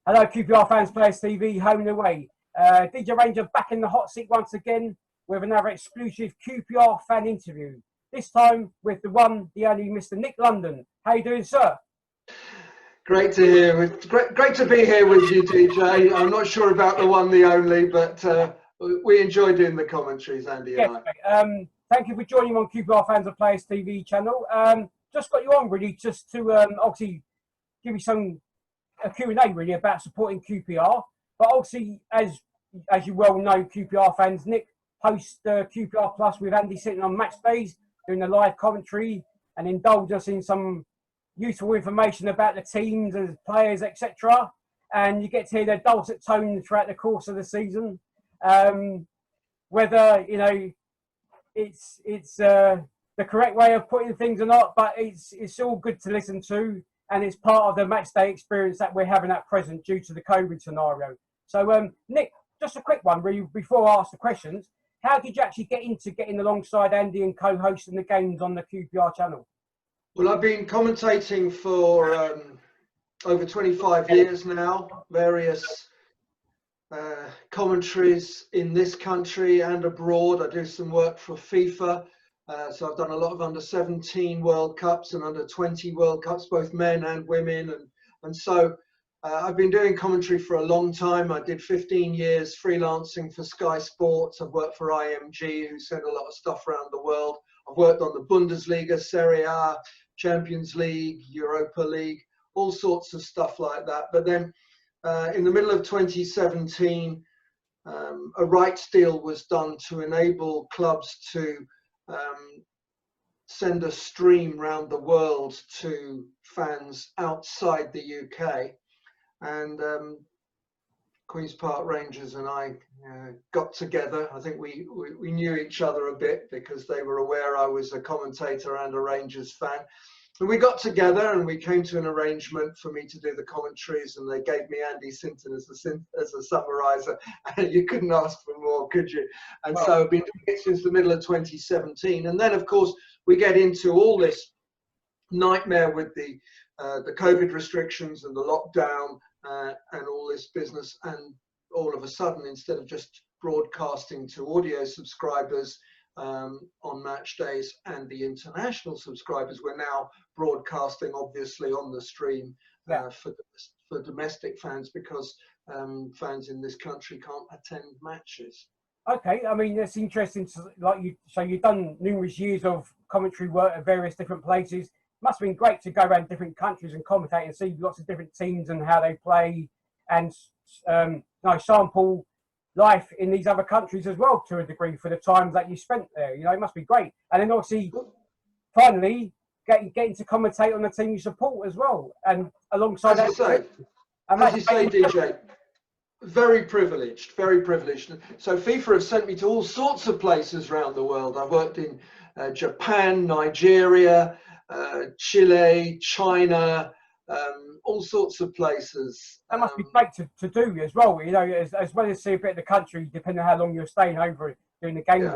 Hello, QPR fans, players TV, home and away. Deejay Ranger back in the hot seat once again with another exclusive QPR fan interview. This time with the one, the only Mr. Nick London. How you doing, sir? Great to hear. Great to be here with you, Deejay. I'm not sure about the one, the only, but we enjoy doing the commentaries, Andy and I. Thank you for joining on QPR Fans and Players TV channel. Just got you on really just to obviously give you a Q&A really about supporting QPR. But obviously, as you well know, QPR fans, Nick hosts QPR Plus with Andy Sinton on match days, doing the live commentary and indulge us in some useful information about the teams and players, etc. And you get to hear their dulcet tones throughout the course of the season. Whether it's the correct way of putting things or not, but it's all good to listen to, and it's part of the match day experience that we're having at present due to the COVID scenario. So, Nick, just a quick one really before I ask the questions. How did you actually get into getting alongside Andy and co-hosting the games on the QPR channel? Well, I've been commentating for over 25 years now, various commentaries in this country and abroad. I do some work for FIFA, so I've done a lot of under-17 World Cups and under-20 World Cups, both men and women, and so I've been doing commentary for a long time. I did 15 years freelancing for Sky Sports. I've worked for IMG, who send a lot of stuff around the world. I've worked on the Bundesliga, Serie A, Champions League, Europa League, all sorts of stuff like that. But then in the middle of 2017, a rights deal was done to enable clubs to send a stream around the world to fans outside the UK. And Queen's Park Rangers and I got together. I think we knew each other a bit because they were aware I was a commentator and a Rangers fan. And we got together and we came to an arrangement for me to do the commentaries, and they gave me Andy Sinton as a summariser. You couldn't ask for more, could you? And so I've been doing it since the middle of 2017. And then, of course, we get into all this nightmare with the COVID restrictions and the lockdown and all this business. And all of a sudden, instead of just broadcasting to audio subscribers on match days and the international subscribers, we're now broadcasting obviously on the stream for domestic fans, because fans in this country can't attend matches. Okay, I mean, that's interesting. So you've done numerous years of commentary work at various different places. Must have been great to go around different countries and commentate and see lots of different teams and how they play, and sample life in these other countries as well to a degree for the times that you spent there. It must be great. And then obviously, finally, getting to commentate on the team you support as well. And alongside as you say, Deejay, very privileged, very privileged. So FIFA have sent me to all sorts of places around the world. I've worked in Japan, Nigeria, Chile, China, all sorts of places. That must be great to do as well, as well as see a bit of the country, depending on how long you're staying over doing the game.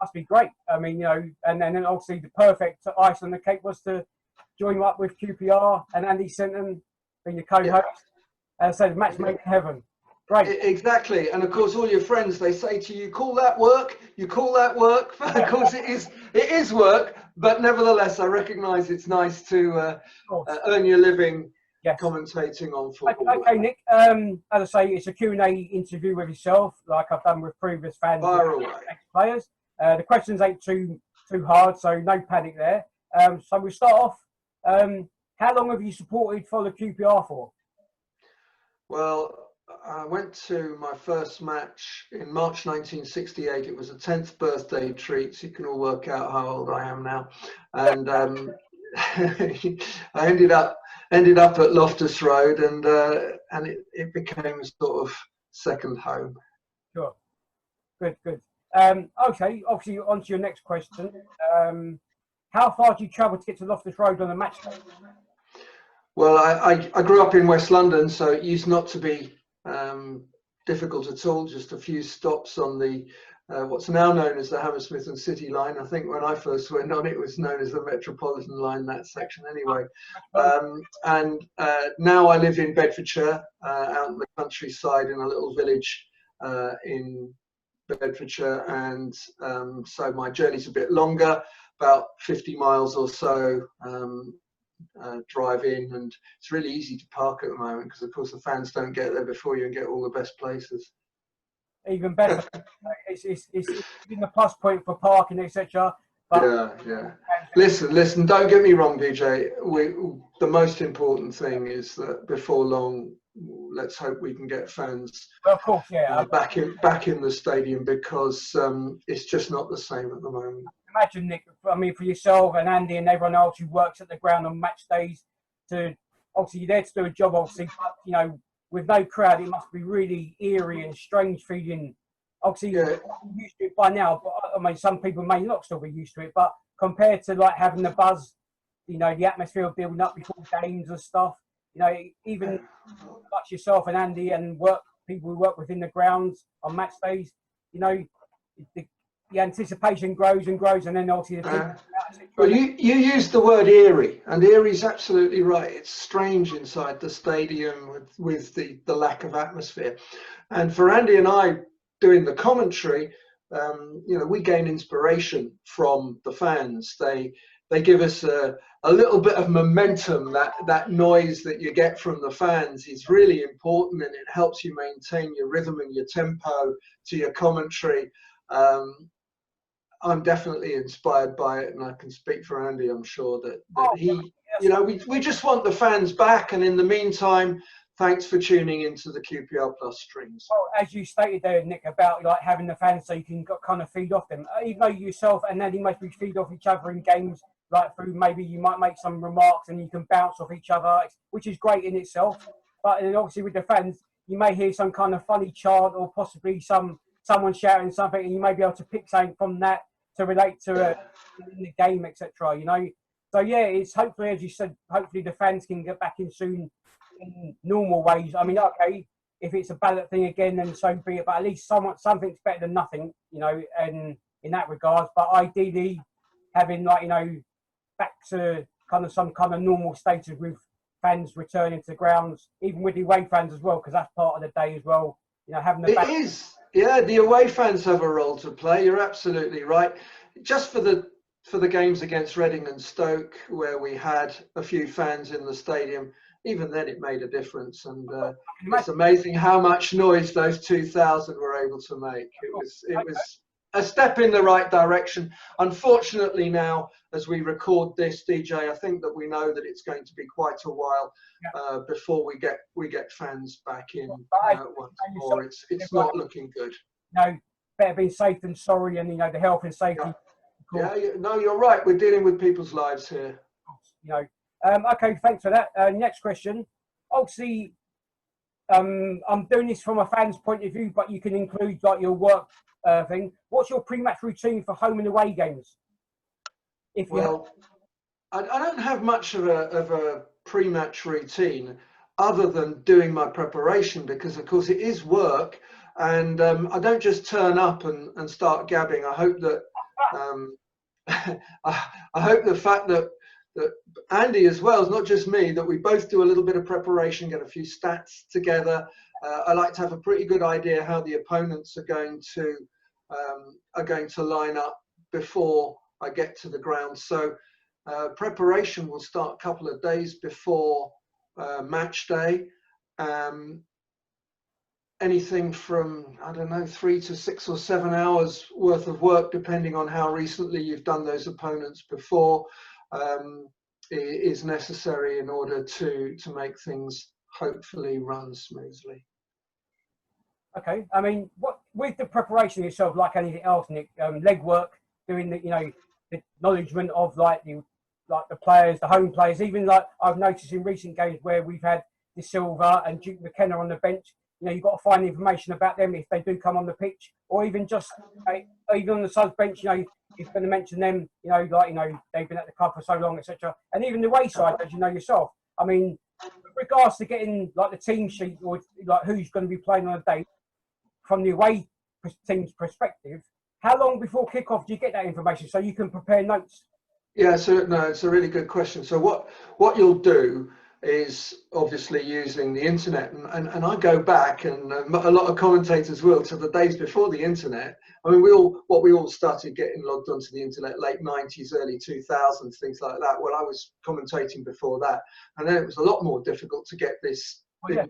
Must be great. I mean, and then obviously the perfect ice on the cake was to join up with QPR and Andy Sinton being the co-host. So the match made in heaven. Great. Exactly. And of course, all your friends, they say to you, call that work? You call that work? Of course, it is work. But nevertheless, I recognise it's nice to earn your living commentating on football. Okay, Nick. As I say, it's a Q&A interview with yourself, like I've done with previous fans and ex-players. The questions ain't too hard, so no panic there. So we'll start off. How long have you supported for the QPR for? Well, I went to my first match in March 1968. It was a 10th birthday treat, so you can all work out how old I am now. And I ended up at Loftus Road, and it became a sort of second home. Sure. Good. Okay, obviously on to your next question. How far do you travel to get to Loftus Road on a match day? Well, I grew up in West London, so it used not to be difficult at all. Just a few stops on the what's now known as the Hammersmith and City line. I think when I first went on, it was known as the Metropolitan line, that section anyway. And now I live in Bedfordshire, out in the countryside in a little village in Bedfordshire, and so my journey's a bit longer, about 50 miles or so drive in, and it's really easy to park at the moment because of course the fans don't get there before you and get all the best places. Even better. it's been a plus point for parking, etc. Yeah. Listen, don't get me wrong, DJ. The most important thing is that before long, let's hope we can get fans of course, back in the stadium, because it's just not the same at the moment. Imagine, Nick, I mean, for yourself and Andy and everyone else who works at the ground on match days, to obviously you're there to do a job, obviously, but you know, with no crowd, it must be really eerie and strange feeling. Obviously, you're used to it by now, but I mean, some people may not still be used to it, but compared to like having the buzz, you know, the atmosphere of building up before games and stuff, you know, even like yourself and Andy and people who work within the grounds on match days, you know, the anticipation grows and grows, and then obviously the team. Well, you used the word eerie, and eerie's absolutely right. It's strange inside the stadium with the lack of atmosphere. And for Andy and I doing the commentary, you know, we gain inspiration from the fans. They give us a little bit of momentum. That noise that you get from the fans is really important, and it helps you maintain your rhythm and your tempo to your commentary. I'm definitely inspired by it, and I can speak for Andy. I'm sure that he, you know, we just want the fans back. And in the meantime, thanks for tuning into the QPR Plus streams. Well, as you stated there, Nick, about like having the fans so you can kind of feed off them. Even though yourself and Andy mostly feed off each other in games, like through maybe you might make some remarks and you can bounce off each other, which is great in itself. But then obviously with the fans, you may hear some kind of funny chant or possibly someone shouting something, and you may be able to pick something from that to relate to in the game, etc. You know, so yeah, it's hopefully, as you said, hopefully the fans can get back in soon in normal ways. I mean, okay, if it's a ballot thing again, then so be it. But at least something's better than nothing, you know, and in that regard. But ideally, having like, you know, back to kind of some kind of normal status with fans returning to the grounds, even with the away fans as well, because that's part of the day as well. You know, having the It is. Yeah, the away fans have a role to play. You're absolutely right. Just for the games against Reading and Stoke, where we had a few fans in the stadium, even then it made a difference. And it's amazing how much noise those 2,000 were able to make. It was a step in the right direction. Unfortunately, now as we record this, DJ, I think that we know that it's going to be quite a while before we get fans back in once more. It's not looking good. No, better be safe than sorry, and you know the health and safety. Yeah, no, you're right. We're dealing with people's lives here. You know. Okay, thanks for that. Next question. Obviously, I'm doing this from a fan's point of view, but you can include like your work thing. What's your pre-match routine for home and away games? I don't have much of a pre-match routine other than doing my preparation, because of course it is work, and I don't just turn up and start gabbing. I hope that I hope the fact that Andy as well, is not just me, that we both do a little bit of preparation, get a few stats together. I like to have a pretty good idea how the opponents are going to line up before I get to the ground. So preparation will start a couple of days before match day. Anything from, I don't know, 3 to 6 or 7 hours worth of work, depending on how recently you've done those opponents before, is necessary in order to make things hopefully run smoothly. Okay, I mean, what with the preparation itself, like anything else, Nick, leg work, doing the, you know, the acknowledgement of like the players, the home players, even like I've noticed in recent games where we've had De Silva and Duke McKenna on the bench. You know, you've got to find information about them if they do come on the pitch, or even just even on the subs bench. You know, you're going to mention them. You know, like, you know, they've been at the club for so long, etc. And even the away side, as you know yourself. I mean, with regards to getting like the team sheet or like who's going to be playing on a day from the away team's perspective, how long before kickoff do you get that information so you can prepare notes? Yeah, so no, it's a really good question. So what you'll do is obviously using the internet, and I go back, and a lot of commentators will, to the days before the internet. I mean, we all started getting logged onto the internet late 90s, early 2000s, things like that. Well, I was commentating before that, and then it was a lot more difficult to get to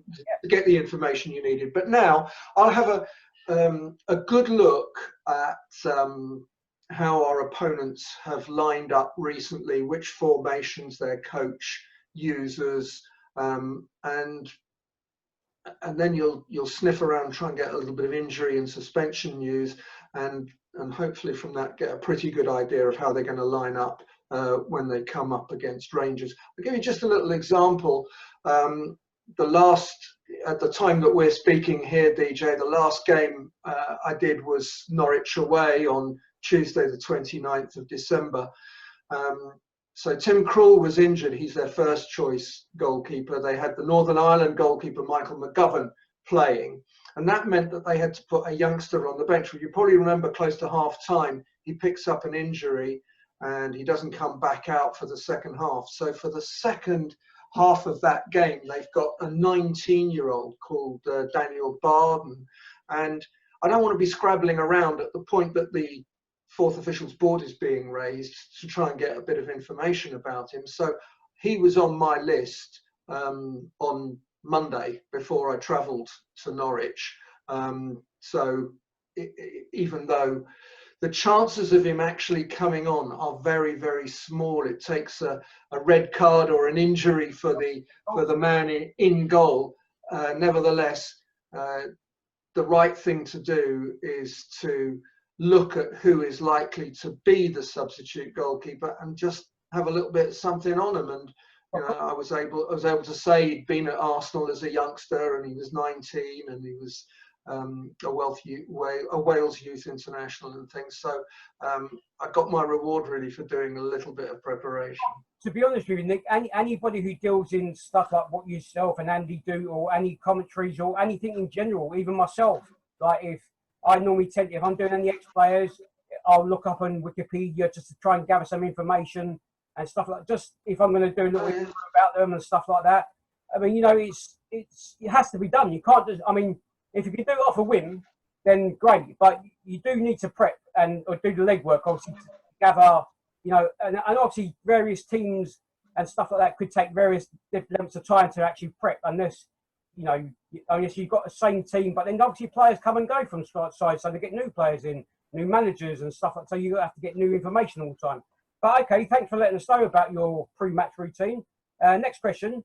get the information you needed. But now I'll have a good look at how our opponents have lined up recently, which formations their coach uses, and then you'll sniff around, try and get a little bit of injury and suspension news, and hopefully from that get a pretty good idea of how they're going to line up when they come up against Rangers. I'll give you just a little example. At the time that we're speaking here, DJ, the last game I did was Norwich away on Tuesday the 29th of December. So Tim Krul was injured. He's their first choice goalkeeper. They had the Northern Ireland goalkeeper Michael McGovern playing, and that meant that they had to put a youngster on the bench. Well, you probably remember close to half time he picks up an injury and he doesn't come back out for the second half. So for the second half of that game, they've got a 19-year-old called Daniel Barden, and I don't want to be scrabbling around at the point that the fourth officials board is being raised to try and get a bit of information about him. So he was on my list on Monday before I travelled to Norwich. Even though the chances of him actually coming on are very, very small, it takes a red card or an injury for the man in goal. Nevertheless, the right thing to do is to look at who is likely to be the substitute goalkeeper and just have a little bit of something on him. And you know, I was able to say he'd been at Arsenal as a youngster, and he was 19, and he was a Wales youth international and things. So I got my reward really for doing a little bit of preparation. To be honest with you, Nick, anybody who deals in stuff like what yourself and Andy do, or any commentaries or anything in general, even myself, like if I'm doing any ex-players, I'll look up on Wikipedia just to try and gather some information and stuff like that. Just if I'm going to do a little bit about them and stuff like that. I mean, you know, it has to be done. You can't just, I mean, if you can do it off a whim, then great. But you do need to prep or do the legwork, obviously, to gather, you know, and obviously various teams and stuff like that could take various different lengths of time to actually prep, unless, you know, unless you've got the same team. But then obviously players come and go from side, so they get new players in, new managers and stuff like that. So you have to get new information all the time. But okay, thanks for letting us know about your pre-match routine. Next question.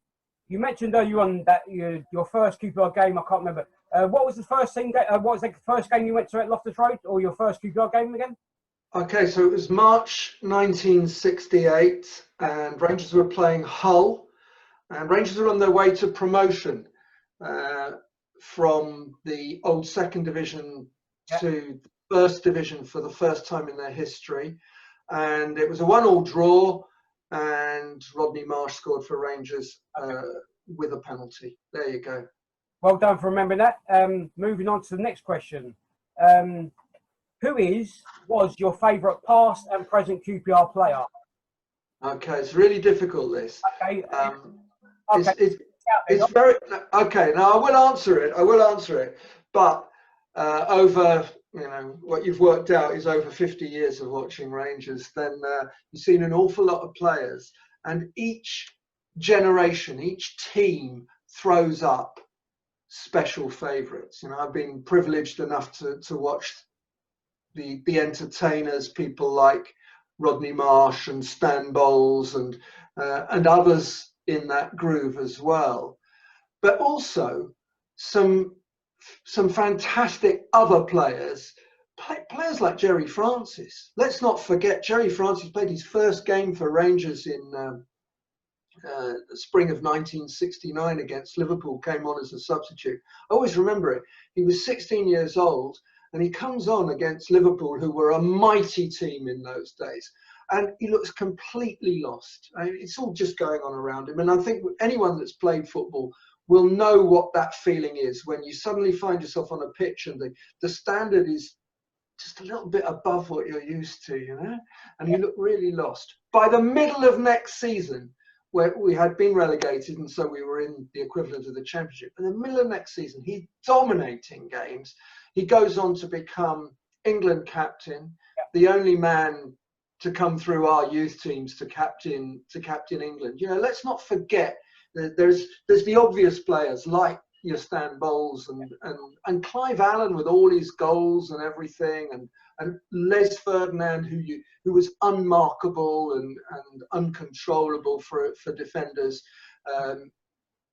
You mentioned earlier on that your first QPR game, I can't remember. What was the first thing? What was the first game you went to at Loftus Road, or your first QPR game again? Okay, so it was March 1968, and Rangers were playing Hull, and Rangers were on their way to promotion from the old second division to first division for the first time in their history. And it was a 1-1 draw, and Rodney Marsh scored for Rangers with a penalty. There you go. Well done for remembering that. Moving on to the next question. Who was your favourite past and present QPR player? Okay, it's really difficult, this. Okay. It's very okay. Now I will answer it. But over, you know, what you've worked out is over 50 years of watching Rangers, then you've seen an awful lot of players, and each generation, each team throws up special favourites. You know, I've been privileged enough to watch the entertainers, people like Rodney Marsh and Stan Bowles and others in that groove as well, but also some fantastic other players like Gerry Francis. Let's not forget, Gerry Francis played his first game for Rangers in the spring of 1969 against Liverpool, came on as a substitute. I always remember it. He was 16 years old, and he comes on against Liverpool, who were a mighty team in those days. And he looks completely lost. I mean, it's all just going on around him. And I think anyone that's played football will know what that feeling is when you suddenly find yourself on a pitch and the standard is just a little bit above what you're used to, you know, and he looked really lost. By the middle of next season, where we had been relegated and so we were in the equivalent of the Championship, in the middle of next season, he's dominating games. He goes on to become England captain, the only man to come through our youth teams to captain England. You know, let's not forget that there's the obvious players like your Stan Bowles and Clive Allen with all his goals and everything, and Les Ferdinand who was unmarkable and uncontrollable for defenders.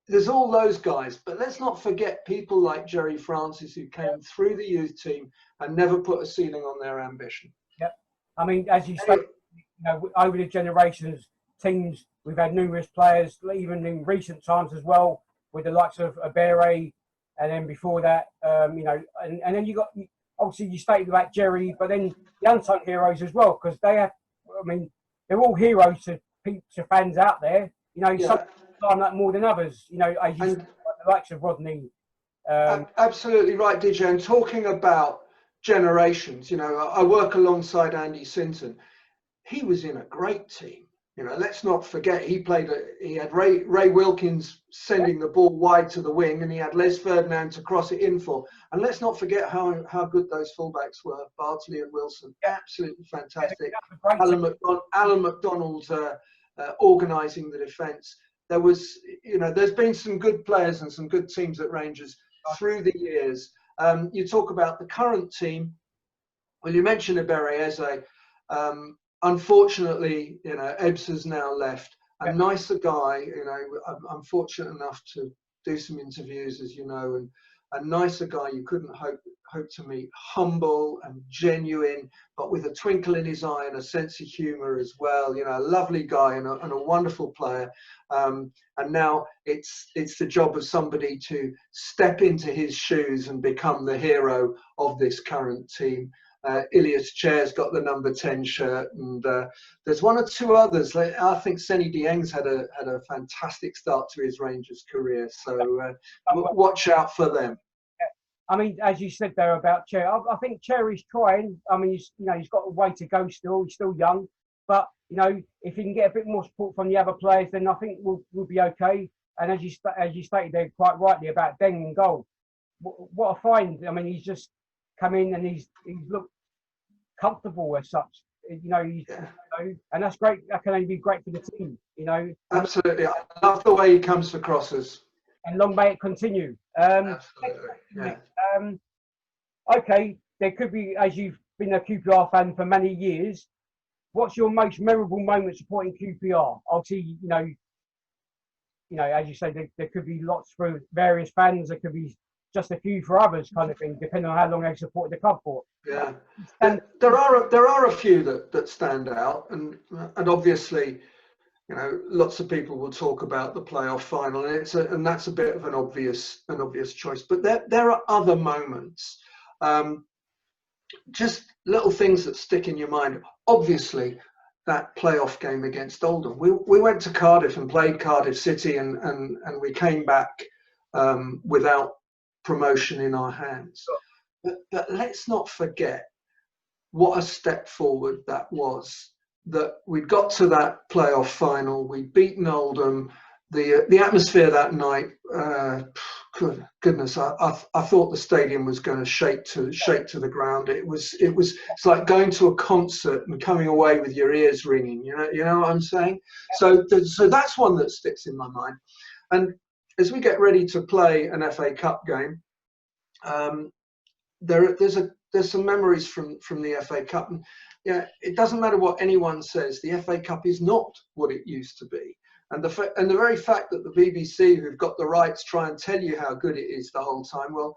There's all those guys, but let's not forget people like Jerry Francis who came through the youth team and never put a ceiling on their ambition. Yep. I mean, as you say, you know, over the generations, teams, we've had numerous players, even in recent times as well, with the likes of Abere, and then before that, you know, and then you got, obviously you stated about Jerry, but then the unsung heroes as well, because they have, I mean, they're all heroes to fans out there. You know, some time that more than others. You know, as you said, the likes of Rodney. Absolutely right, Deejay. And talking about generations, you know, I work alongside Andy Sinton. He was in a great team. You know, let's not forget he had Ray Wilkins sending the ball wide to the wing, and he had Les Ferdinand to cross it in for. And let's not forget how good those fullbacks were, Bartley and Wilson. Absolutely fantastic. Alan McDonald organising the defence. There was, you know, there's been some good players and some good teams at Rangers through the years. You talk about the current team. Well, you mentioned Ebereeze. Unfortunately, you know, Ebbs has now left. A nicer guy, you know, I'm fortunate enough to do some interviews, as you know, and a nicer guy you couldn't hope to meet. Humble and genuine, but with a twinkle in his eye and a sense of humour as well. You know, a lovely guy and a wonderful player. And now it's the job of somebody to step into his shoes and become the hero of this current team. Ilias Chair's got the number 10 shirt, and there's one or two others. I think Senny Dieng's had a fantastic start to his Rangers career, so watch out for them. I mean, as you said there about Chair, I think Chair is trying. I mean, he's got a way to go still. He's still young, but you know, if he can get a bit more support from the other players, then I think we'll be okay. And as you stated there quite rightly about Deng in goal, what I find, I mean, he's just come in and he's looked comfortable as such, you know, you know, and that's great. That can only be great for the team, you know. Absolutely, I love the way he comes for crosses. And long may it continue. Absolutely. Okay, there could be, as you've been a QPR fan for many years, what's your most memorable moment supporting QPR? Obviously, you know, as you say, there could be lots for various fans. There could be just a few for others, kind of thing, depending on how long they've supported the club for. Yeah, and there are a few that stand out, and obviously, you know, lots of people will talk about the playoff final, and that's a bit of an obvious choice. But there are other moments, just little things that stick in your mind. Obviously, that playoff game against Oldham. We went to Cardiff and played Cardiff City, and we came back without promotion in our hands. But let's not forget what a step forward that was. That we got to that playoff final, we'd beaten Oldham. The atmosphere that night, goodness, I thought the stadium was going to shake to the ground. It's like going to a concert and coming away with your ears ringing. You know what I'm saying? So that's one that sticks in my mind. And as we get ready to play an FA Cup game, there's some memories from the FA Cup. And yeah, it doesn't matter what anyone says, the FA Cup is not what it used to be. And the very fact that the BBC, who've got the rights, try and tell you how good it is the whole time. Well,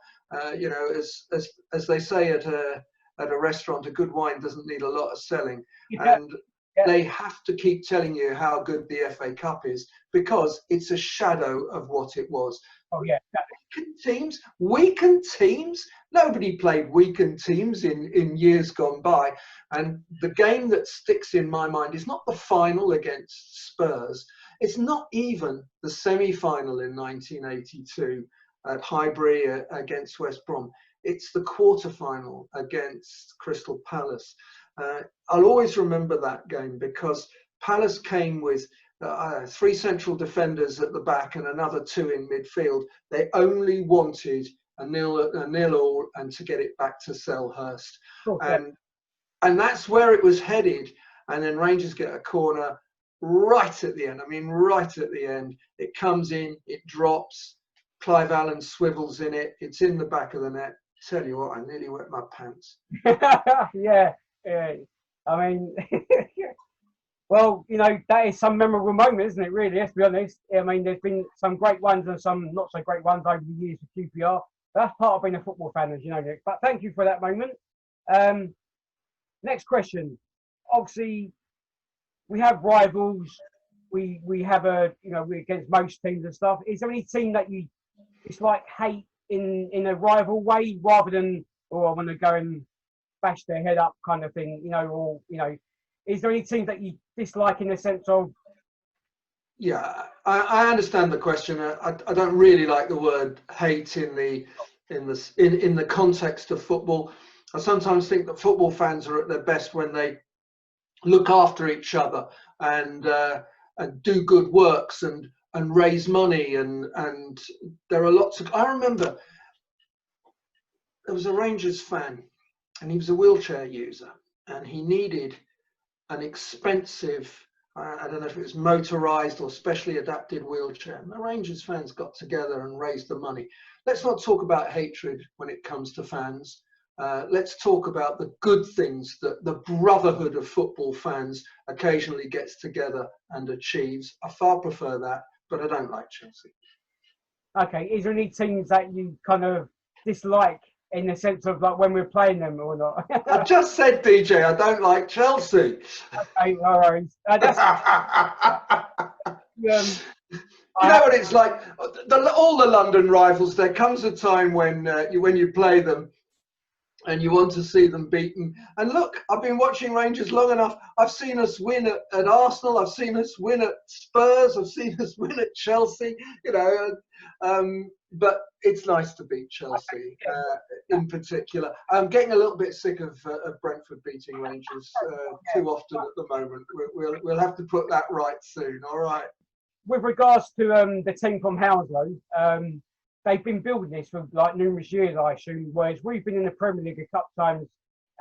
you know, as they say at a restaurant, a good wine doesn't need a lot of selling. And they have to keep telling you how good the FA Cup is, because it's a shadow of what it was. Oh yeah. Weakened teams. Nobody played weakened teams in years gone by. And the game that sticks in my mind is not the final against Spurs. It's not even the semi-final in 1982 at Highbury against West Brom. It's the quarter-final against Crystal Palace. I'll always remember that game because Palace came with 3 central defenders at the back and another 2 in midfield. They only wanted a nil all and to get it back to Selhurst. Okay. And that's where it was headed. And then Rangers get a corner right at the end. I mean, right at the end. It comes in, it drops. Clive Allen swivels in it. It's in the back of the net. Tell you what, I nearly wet my pants. Yeah. I mean, well, you know, that is some memorable moment, isn't it, really? Let's be honest. I mean, there's been some great ones and some not so great ones over the years for QPR. That's part of being a football fan, as you know, Nick. But thank you for that moment. Next question. Obviously, we have rivals. We have we're against most teams and stuff. Is there any team that you dislike, hate in a rival way, rather than, I want to go and bash their head up kind of thing, is there any team that you dislike in the sense of? Yeah, I understand the question. I don't really like the word hate in the context of football. I sometimes think that football fans are at their best when they look after each other and do good works and raise money and there are lots of. I remember there was a Rangers fan and he was a wheelchair user and he needed an expensive, I don't know if it was motorised or specially adapted wheelchair. And the Rangers fans got together and raised the money. Let's not talk about hatred when it comes to fans. Let's talk about the good things that the brotherhood of football fans occasionally gets together and achieves. I far prefer that, but I don't like Chelsea. Okay, is there any teams that you kind of dislike in the sense of like when we're playing them or not? I just said, DJ, I don't like Chelsea. Okay, no worries. You know what it's like? All the London rivals, there comes a time when you play them and you want to see them beaten. And look, I've been watching Rangers long enough. I've seen us win at Arsenal. I've seen us win at Spurs. I've seen us win at Chelsea. But it's nice to beat Chelsea in particular. I'm getting a little bit sick of Brentford beating Rangers too often at the moment. We'll have to put that right soon. All right. With regards to the team from Hounslow, they've been building this for like numerous years, I assume, whereas we've been in the Premier League a couple of times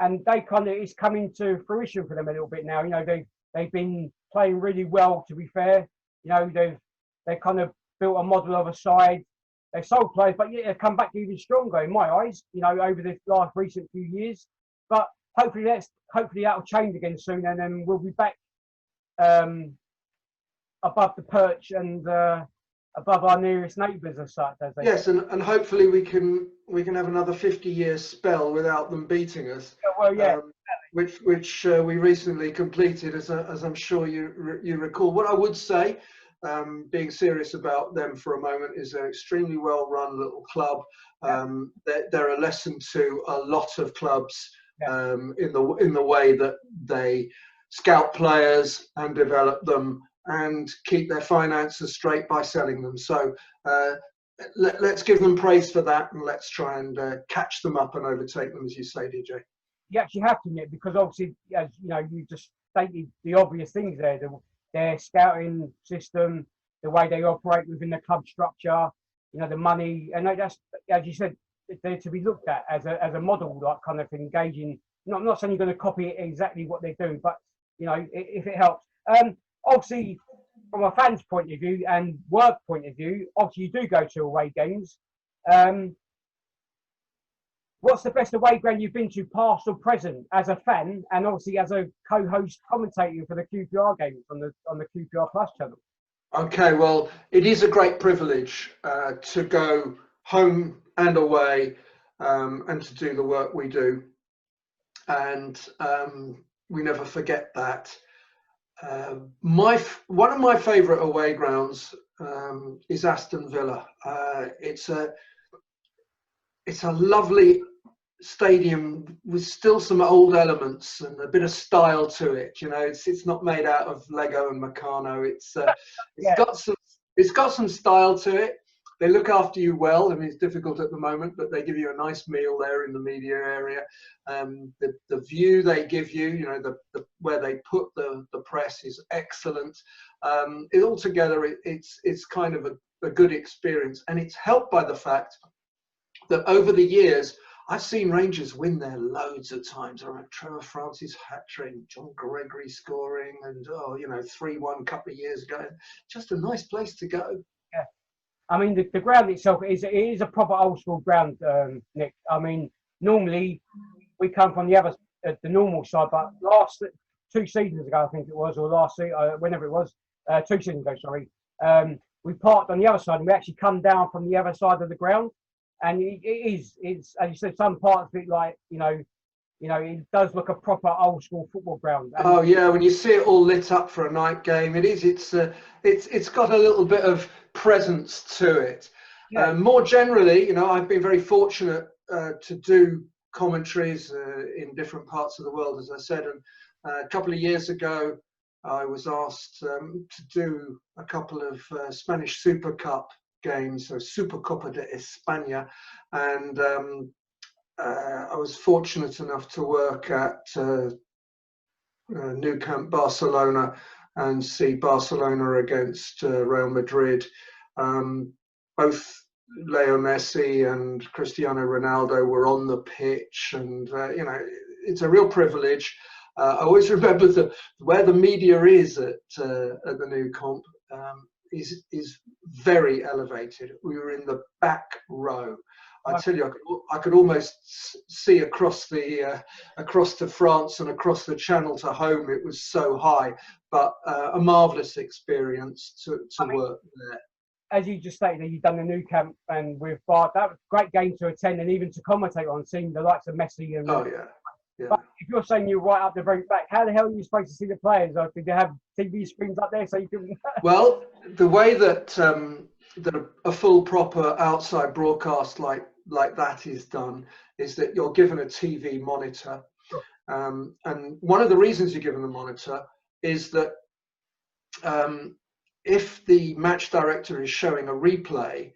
and it's coming to fruition for them a little bit now. They've been playing really well, to be fair. They've kind of built a model of a side. They've sold players, but yet they've come back even stronger in my eyes, over the last recent few years. But hopefully that'll change again soon, and then we'll be back above the perch and above our nearest neighbours as such. Yes, and hopefully we can have another 50-year spell without them beating us. Well, yeah. Which we recently completed, as I'm sure you recall. What I would say, being serious about them for a moment, is an extremely well-run little club. They're a lesson to a lot of clubs in the way that they scout players and develop them and keep their finances straight by selling them. So let's give them praise for that, and let's try and catch them up and overtake them, as you say, DJ. You actually have to, Nick, because obviously, as you just stated the obvious things there. Their scouting system, the way they operate within the club structure, the money, and that's, as you said, they're to be looked at as a model, like kind of engaging. I'm not saying you're going to copy exactly what they're doing, but if it helps. Obviously, from a fan's point of view and work point of view, obviously you do go to away games. What's the best away ground you've been to, past or present, as a fan, and obviously as a co-host commentating for the QPR games on the QPR Plus channel? Okay, well, it is a great privilege to go home and away and to do the work we do, and we never forget that. One of my favourite away grounds is Aston Villa. It's a lovely stadium with still some old elements and a bit of style to it. It's not made out of Lego and Meccano. It's got some style to it. They look after you well. I mean, it's difficult at the moment, but they give you a nice meal there in the media area. The view they give you, you know, where they put the press is excellent. Altogether, it's kind of a good experience, and it's helped by the fact that over the years, I've seen Rangers win there loads of times. I remember Trevor Francis hat-trick, John Gregory scoring, and 3-1 a couple of years ago. Just a nice place to go. Yeah. I mean, the ground itself is a proper old school ground, Nick. I mean, normally we come from the normal side, but last 2 seasons ago, I think it was, or whenever it was, 2 seasons ago, sorry, we parked on the other side, and we actually come down from the other side of the ground. And it's as you said, some parts of it, like, it does look a proper old school football ground. And oh yeah, when you see it all lit up for a night game, it's got a little bit of presence to it. Yeah. More generally, I've been very fortunate to do commentaries in different parts of the world, as I said. And a couple of years ago, I was asked to do a couple of Spanish Super Cup games, so Supercopa de España, and I was fortunate enough to work at Nou Camp Barcelona and see Barcelona against Real Madrid. Both Leo Messi and Cristiano Ronaldo were on the pitch, and it's a real privilege. I always remember where the media is at the Nou Camp. Is very elevated. We were in the back row. I tell you, I could almost see across to France and across the channel to home. It was so high, but a marvelous experience to work there. As you just stated, you've done the Nou Camp and with Bart. That was a great game to attend and even to commentate on, seeing the likes of Messi and. Oh yeah. Yeah. But if you're saying you're right up the very back, how the hell are you supposed to see the players? Or did they have TV screens up there so you can? Well, the way that a full proper outside broadcast like that is done is that you're given a TV monitor, sure. And one of the reasons you're given the monitor is that if the match director is showing a replay,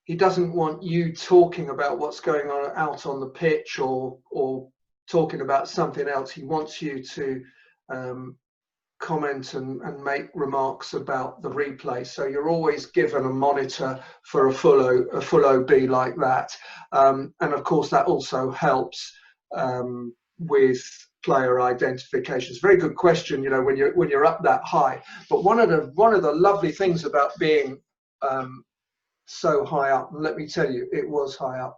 he doesn't want you talking about what's going on out on the pitch or talking about something else. He wants you to comment and make remarks about the replay. So you're always given a monitor for a full OB like that. And of course that also helps with player identification. It's a very good question, when you're up that high. But one of the lovely things about being so high up, and let me tell you, it was high up,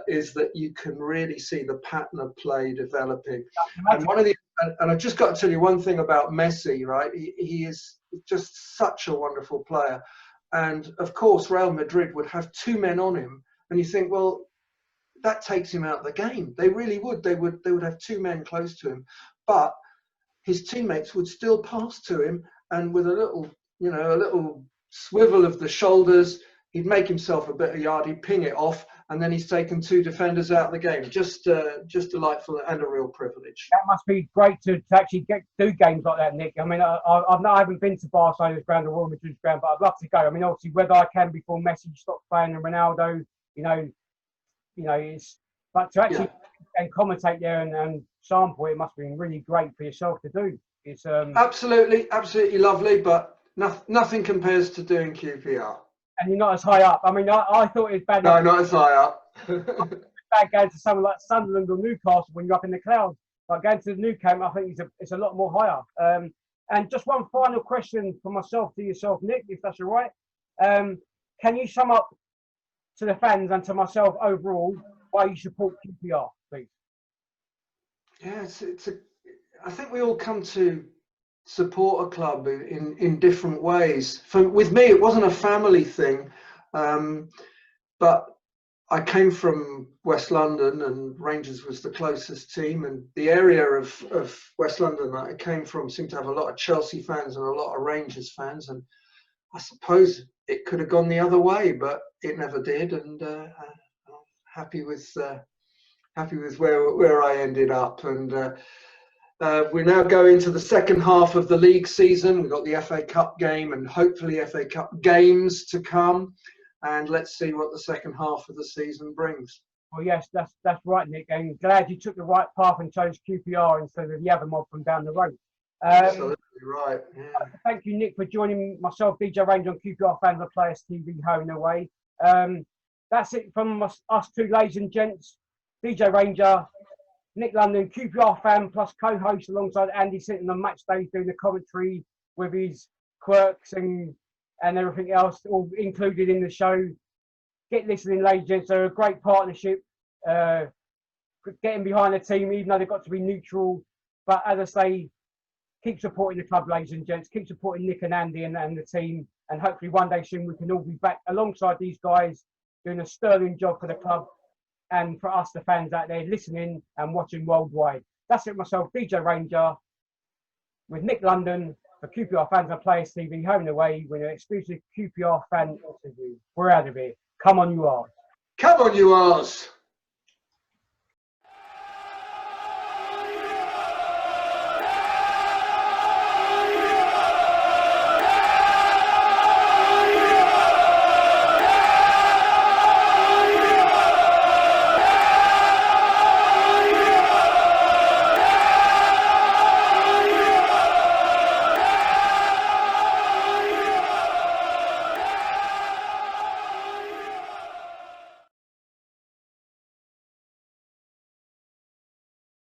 is that you can really see the pattern of play developing. And I've just got to tell you one thing about Messi, right? He is just such a wonderful player. And of course, Real Madrid would have 2 men on him, and you think, well, that takes him out of the game. They really would. They would have 2 men close to him, but his teammates would still pass to him, and with a little swivel of the shoulders, he'd make himself a bit of yard, he'd ping it off, and then he's taken 2 defenders out of the game. Just delightful and a real privilege. That must be great to actually do games like that, Nick. I mean, I haven't been to Barcelona's ground or Real Madrid's ground, but I'd love to go. I mean, obviously, whether I can before Messi stops playing and Ronaldo, but to actually and commentate there and sample it must be really great for yourself to do. It's absolutely lovely, but nothing compares to doing QPR. And you're not as high up. I mean, I thought it was bad. No, not as high up. Bad going to someone like Sunderland or Newcastle when you're up in the clouds. But going to the Nou Camp, I think it's a lot more higher. And just one final question for myself to yourself, Nick, if that's all right. Can you sum up to the fans and to myself overall why you support QPR, please? Yeah, I think we all come to support a club in different ways. With me, it wasn't a family thing, but I came from West London, and Rangers was the closest team, and the area of West London that I came from seemed to have a lot of Chelsea fans and a lot of Rangers fans, and I suppose it could have gone the other way, but it never did, and I'm happy with where I ended up. And we now go into the second half of the league season. We've got the FA Cup game and hopefully FA Cup games to come. and let's see what the second half of the season brings. Well, yes, that's right, Nick. And glad you took the right path and chose QPR instead of the other mob from down the road. Absolutely right. Yeah. Thank you, Nick, for joining myself, Deejay Ranger on QPR Fan Co TV Home and Away. That's it from us two, ladies and gents. Deejay Ranger, Nick London, QPR Fan plus co-host alongside Andy Sinton on match days doing the commentary with his quirks and everything else, all included in the show. Get listening, ladies and gents. They're a great partnership. Getting behind the team, even though they've got to be neutral. But as I say, keep supporting the club, ladies and gents. Keep supporting Nick and Andy and the team. And hopefully one day soon we can all be back alongside these guys doing a sterling job for the club and for us, the fans out there, listening and watching worldwide. That's it myself, Deejay Ranger, with Nick London for QPR Fans and Players TV, home and away with an exclusive QPR fan interview. We're out of here. Come on, you R'ss. Come on, you R'ss.